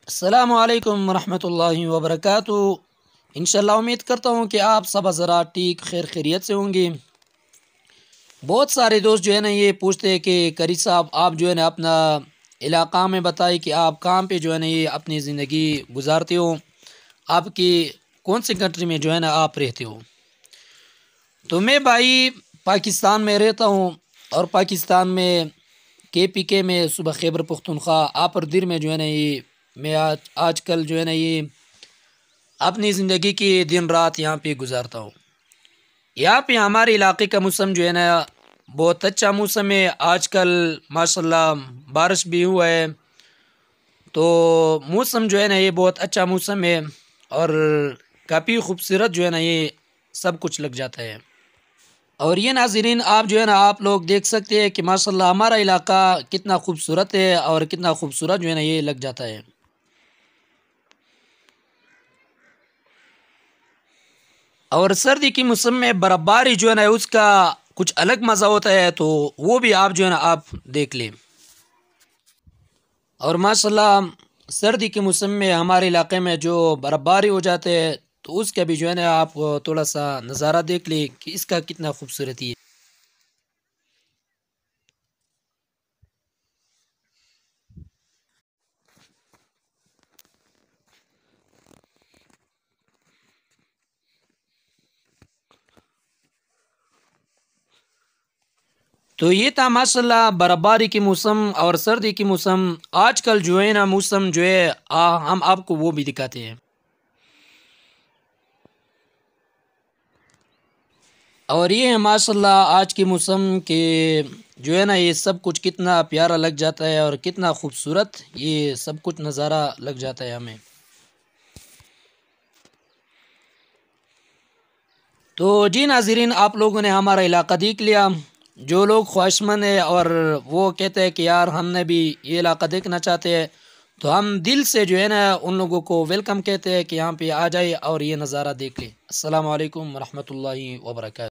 अस्सलामुअलैकुम रहमतुल्लाहि वबरकातुहू। इंशाल्लाह उम्मीद करता हूँ कि आप सब ज़रा ठीक खैर खैरियत से होंगे। बहुत सारे दोस्त जो है ना ये पूछते हैं कि करी साहब आप जो है ना अपना इलाक़ा में बताइए कि आप कहाँ पे जो है ना ये अपनी ज़िंदगी गुजारते हो, आपकी कौन सी कंट्री में जो है ना आप रहते हो। तो मैं भाई पाकिस्तान में रहता हूँ और पाकिस्तान में KPK में सुबह खैबर पख्तूनख्वा आपर में जो है ना ये मैं आजकल जो है ना ये अपनी ज़िंदगी की दिन रात यहाँ पे गुजारता हूँ। यहाँ पे हमारे इलाके का मौसम जो है ना बहुत अच्छा मौसम है। आजकल माशाल्लाह बारिश भी हुआ है, तो मौसम जो है ना ये बहुत अच्छा मौसम है और काफ़ी खूबसूरत जो है ना ये सब कुछ लग जाता है। और ये नाज़रीन आप जो है ना आप लोग देख सकते हैं कि माशाल्लाह हमारा इलाका कितना खूबसूरत है और कितना खूबसूरत जो है ना ये लग जाता है। और सर्दी के मौसम में बर्फ़बारी जो है ना उसका कुछ अलग मज़ा होता है, तो वो भी आप जो है ना आप देख लें। और माशाल्लाह सर्दी के मौसम में हमारे इलाके में जो बर्फ़बारी हो जाते हैं, तो उसका भी जो है ना आप थोड़ा सा नज़ारा देख लें कि इसका कितना खूबसूरती है। तो ये था माशाल्लाह बर्फ़बारी के मौसम और सर्दी के मौसम। आजकल जो है ना मौसम जो है हम आपको वो भी दिखाते हैं। और ये है माशाल्लाह आज के मौसम के जो है ना ये सब कुछ कितना प्यारा लग जाता है और कितना खूबसूरत ये सब कुछ नज़ारा लग जाता है हमें। तो जी नाज़रीन आप लोगों ने हमारा इलाका देख लिया। जो लोग ख्वाहिशमंद है और वो कहते हैं कि यार हमने भी ये इलाका देखना चाहते हैं, तो हम दिल से जो है ना उन लोगों को वेलकम कहते हैं कि यहाँ पे आ जाए और ये नज़ारा देख लें। अस्सलाम वालेकुम रहमतुल्लाहि व बरकातहू।